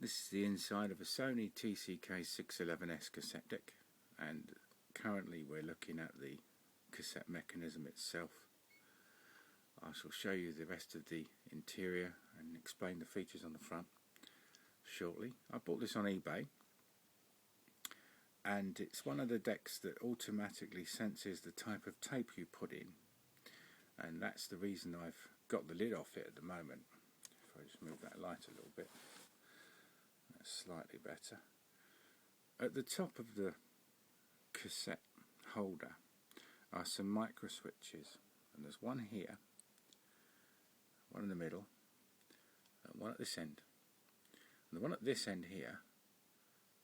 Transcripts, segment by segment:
This is the inside of a Sony TCK 611S cassette deck, and currently we're looking at the cassette mechanism itself. I shall show you the rest of the interior and explain the features on the front shortly. I bought this on eBay, and it's one of the decks that automatically senses the type of tape you put in, and that's the reason I've got the lid off it at the moment. If I just move that light a little bit, that's slightly better. At the top of the cassette holder are some micro switches, and there's one here, one in the middle, and one at this end. And the one at this end here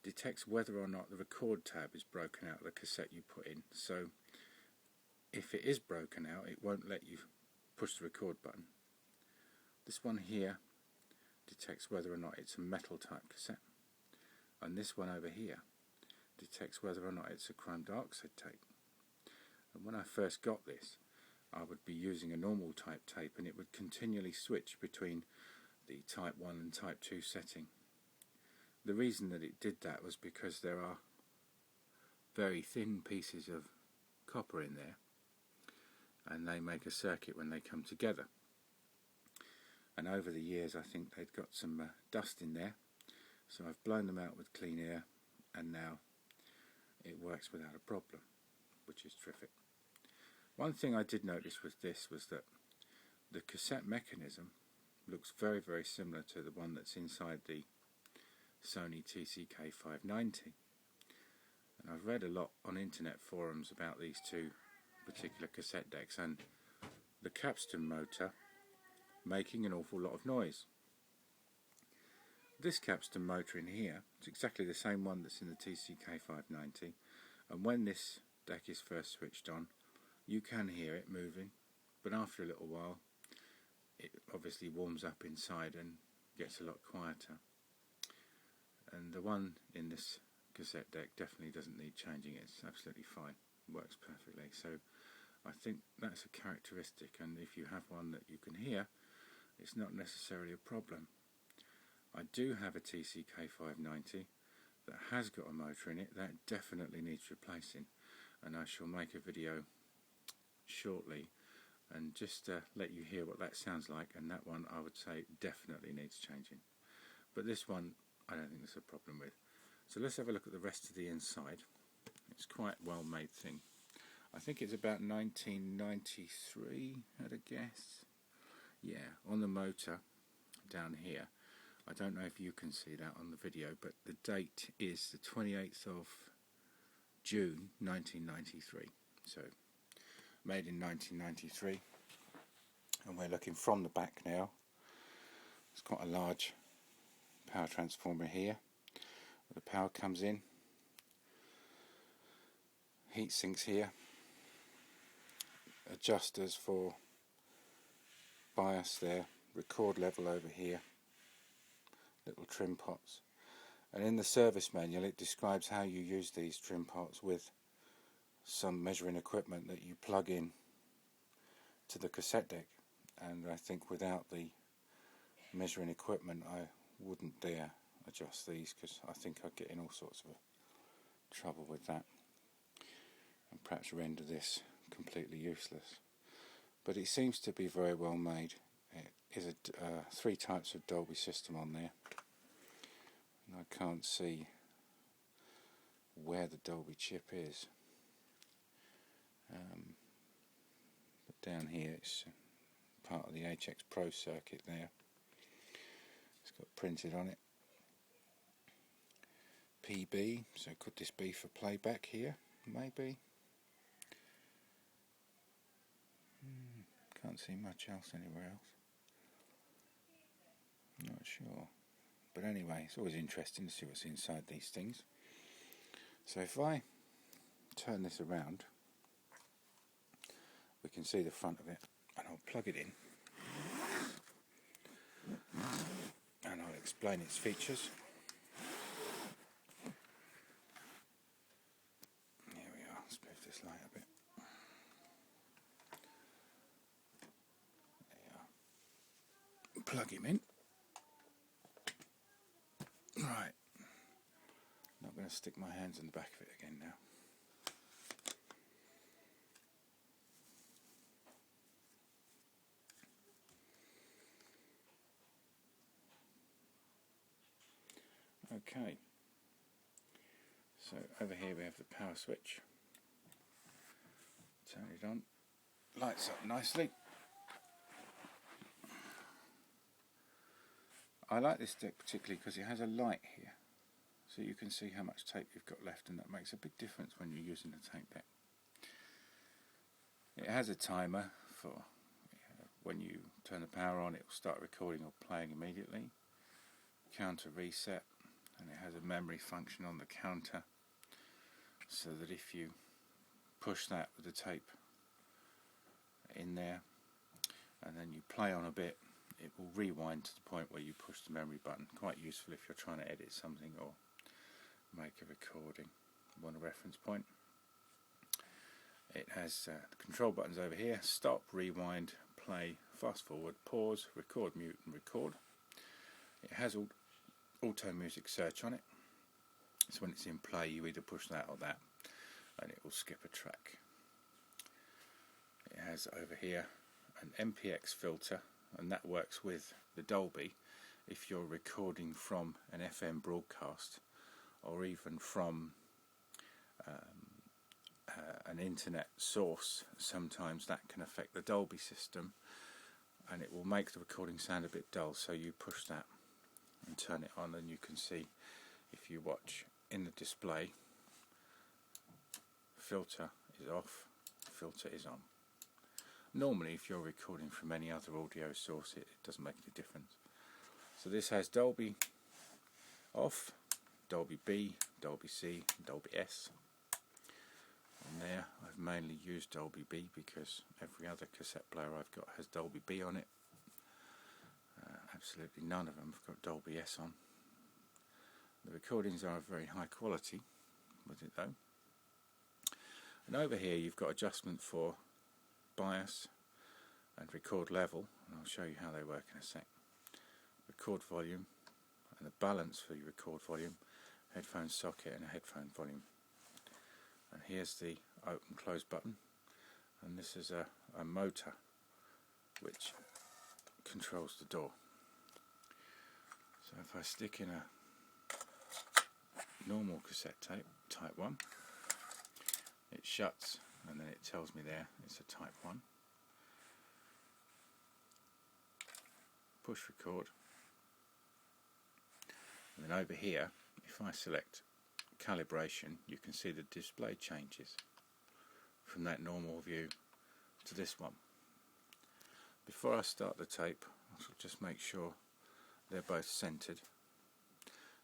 detects whether or not the record tab is broken out of the cassette you put in. So if it is broken out, it won't let you push the record button. This one here detects whether or not it's a metal type cassette, and this one over here detects whether or not it's a chrome dioxide tape. And when I first got this, I would be using a normal type tape, and it would continually switch between the type 1 and type 2 setting. The reason that it did that was because there are very thin pieces of copper in there, and they make a circuit when they come together. And over the years I think they'd got some dust in there, so I've blown them out with clean air, and now it works without a problem, which is terrific. One thing I did notice with this was that the cassette mechanism looks very, very similar to the one that's inside the Sony TCK 590, and I've read a lot on internet forums about these two particular cassette decks and the capstan motor making an awful lot of noise. This capstan motor in here is exactly the same one that's in the TCK 590, and when this deck is first switched on, you can hear it moving, but after a little while it obviously warms up inside and gets a lot quieter. And the one in this cassette deck definitely doesn't need changing. It's absolutely fine, works perfectly. So I think that's a characteristic, and if you have one that you can hear, it's not necessarily a problem. I do have a TCK 590 that has got a motor in it that definitely needs replacing, and I shall make a video shortly and just let you hear what that sounds like, and that one I would say definitely needs changing. But this one I don't think there's a problem with. So let's have a look at the rest of the inside. It's quite a well made thing. I think it's about 1993 at a guess. Yeah, on the motor down here, I don't know if you can see that on the video, but the date is the 28th of June 1993. So made in 1993, and we're looking from the back now. It's quite a large power transformer here. The power comes in, heat sinks here, adjusters for bias there, record level over here, little trim pots, and in the service manual it describes how you use these trim pots with some measuring equipment that you plug in to the cassette deck. And I think without the measuring equipment I wouldn't dare adjust these, because I think I'd get in all sorts of trouble with that and perhaps render this completely useless. But it seems to be very well made. It is a 3 types of Dolby system on there, and I can't see where the Dolby chip is, but down here it's part of the HX Pro circuit there. It's got printed on it PB, so could this be for playback here? Maybe. Can't see much else anywhere else. Not sure. But anyway, it's always interesting to see what's inside these things. So if I turn this around, we can see the front of it, and I'll plug it in and I'll explain its features. Here we are. Let's move this light a bit. There you are. Plug him in. Right, not going to stick my hands in the back of it again now. Okay, so over here we have the power switch. Turn it on, lights up nicely. I like this deck particularly because it has a light here, so you can see how much tape you've got left, and that makes a big difference when you're using a tape deck. It has a timer for when you turn the power on, it will start recording or playing immediately. Counter reset, and it has a memory function on the counter, so that if you push that with the tape in there and then you play on a bit, it will rewind to the point where you push the memory button. Quite useful if you're trying to edit something or make a recording. Want a reference point. It has the control buttons over here: stop, rewind, play, fast forward, pause, record, mute and record. It has auto music search on it, so when it's in play you either push that or that and it will skip a track. It has over here an MPX filter, and that works with the Dolby if you're recording from an FM broadcast or even from an internet source. Sometimes that can affect the Dolby system and it will make the recording sound a bit dull, so you push that and turn it on, and you can see if you watch in the display, filter is off, filter is on. Normally if you're recording from any other audio source it doesn't make any difference. So this has Dolby off, Dolby B, Dolby C, Dolby S. On there I've mainly used Dolby B because every other cassette player I've got has Dolby B on it. Absolutely none of them have got Dolby S on. The recordings are of very high quality with it though. And over here you've got adjustment for bias and record level, and I'll show you how they work in a sec. Record volume and the balance for your record volume, headphone socket and a headphone volume. And here's the open close button, and this is a motor which controls the door. So if I stick in a normal cassette tape, type 1, it shuts and then it tells me there it's a type 1. Push record, and then over here if I select calibration you can see the display changes from that normal view to this one. Before I start the tape I shall just make sure they're both centered.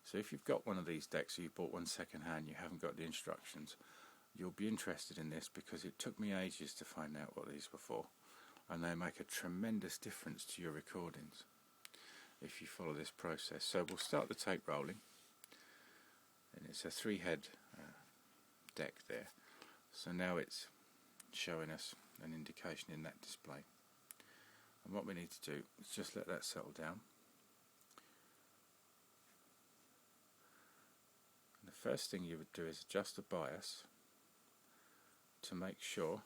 So if you've got one of these decks or you bought one second hand, you haven't got the instructions, you'll be interested in this because it took me ages to find out what these were for, and they make a tremendous difference to your recordings if you follow this process. So we'll start the tape rolling, and it's a 3-head deck there, so now it's showing us an indication in that display, and what we need to do is just let that settle down. And the first thing you would do is adjust the bias to make sure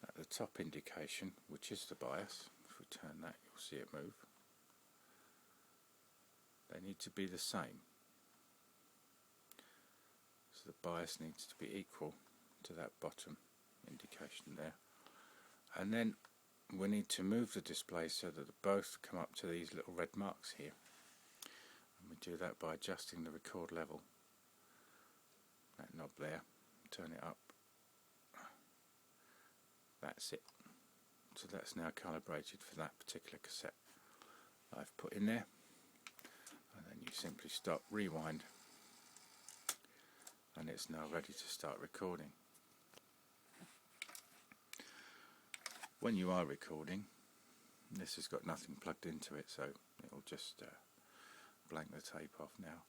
that the top indication, which is the bias, if we turn that you'll see it move, they need to be the same. So the bias needs to be equal to that bottom indication there. And then we need to move the display so that they both come up to these little red marks here. And we do that by adjusting the record level. That knob there, turn it up. That's it. So that's now calibrated for that particular cassette I've put in there. And then you simply stop, rewind, and it's now ready to start recording. When you are recording, this has got nothing plugged into it, so it'll just blank the tape off now.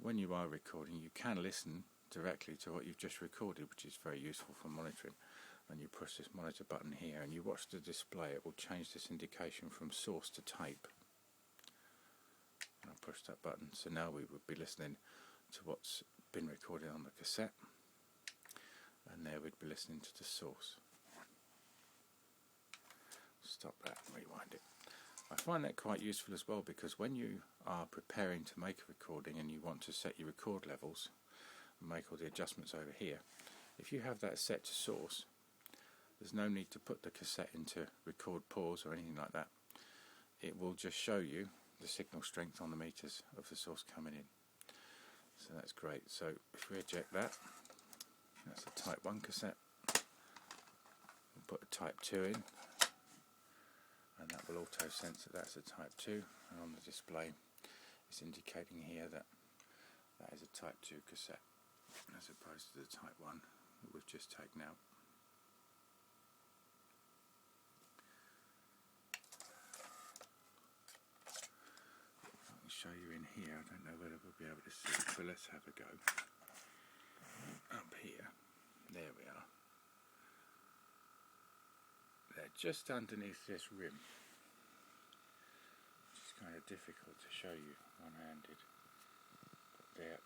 When you are recording, you can listen directly to what you've just recorded, which is very useful for monitoring. And you push this monitor button here and you watch the display, it will change this indication from source to tape. I'll push that button. So now we would be listening to what's been recorded on the cassette, and there we'd be listening to the source. Stop that and rewind it. I find that quite useful as well, because when you are preparing to make a recording and you want to set your record levels and make all the adjustments over here, if you have that set to source, there's no need to put the cassette into record pause or anything like that. It will just show you the signal strength on the meters of the source coming in. So that's great. So if we eject that, that's a type 1 cassette. We'll put a type 2 in, and that will auto sense that that's a type 2, and on the display it's indicating here that that is a type 2 cassette as opposed to the type 1 that we've just taken out. I'll show you in here. I don't know whether we'll be able to see it, but let's have a go. Up here, there we are. They're just underneath this rim, which is kind of difficult to show you one-handed, but they're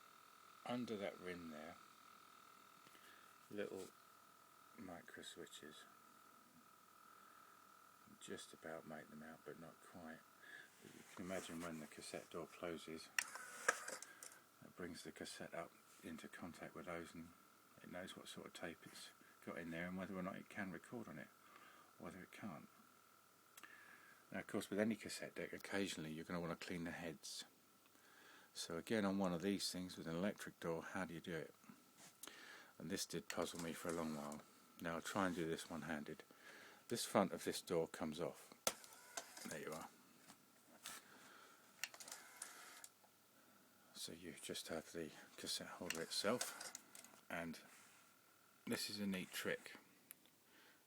under that rim there, little micro switches. Just about make them out, but not quite. But you can imagine when the cassette door closes, it brings the cassette up into contact with those, and it knows what sort of tape it's got in there and whether or not it can record on it, whether it can't. Now of course with any cassette deck, occasionally you're going to want to clean the heads. So again, on one of these things with an electric door, how do you do it? And this did puzzle me for a long while. Now I'll try and do this one-handed. This front of this door comes off. There you are. So you just have the cassette holder itself, and this is a neat trick.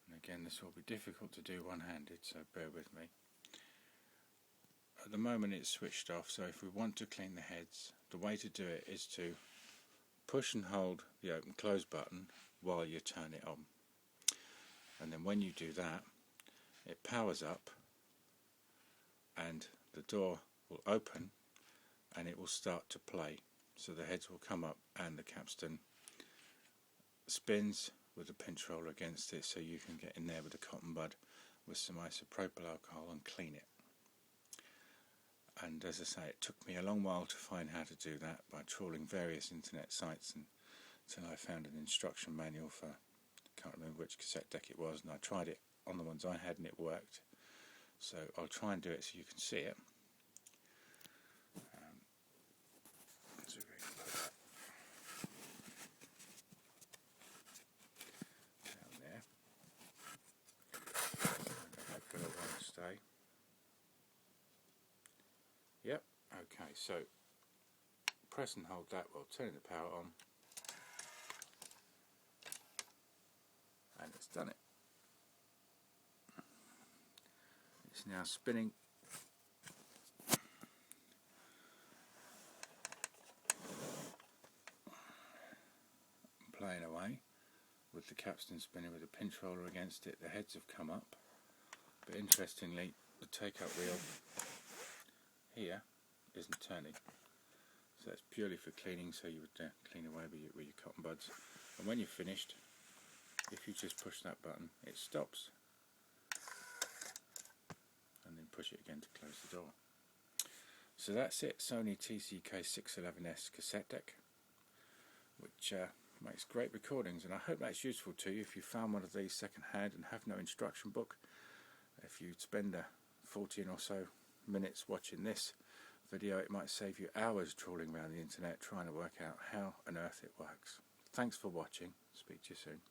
And again, this will be difficult to do one-handed, so bear with me. At the moment it's switched off, so if we want to clean the heads, the way to do it is to push and hold the open close button while you turn it on. And then when you do that, it powers up and the door will open and it will start to play. So the heads will come up and the capstan spins with a pinch roller against it, so you can get in there with a cotton bud with some isopropyl alcohol and clean it. And as I say, it took me a long while to find how to do that by trawling various internet sites until I found an instruction manual for, I can't remember which cassette deck it was, and I tried it on the ones I had and it worked. So I'll try and do it so you can see it. So we can put that down there. Hopefully it won't stay. Yep, okay, so press and hold that while turning the power on, and it's done it. It's now spinning. Playing away with the capstan spinning with a pinch roller against it. The heads have come up, but interestingly the take-up wheel here isn't turning, so that's purely for cleaning. So you would clean away with your cotton buds, and when you're finished, if you just push that button, it stops, and then push it again to close the door. So that's it, Sony TCK 611S cassette deck, which makes great recordings, and I hope that's useful to you if you found one of these second hand and have no instruction book. If you spend 14 or so minutes watching this video, it might save you hours trawling around the internet trying to work out how on earth it works. Thanks for watching. Speak to you soon.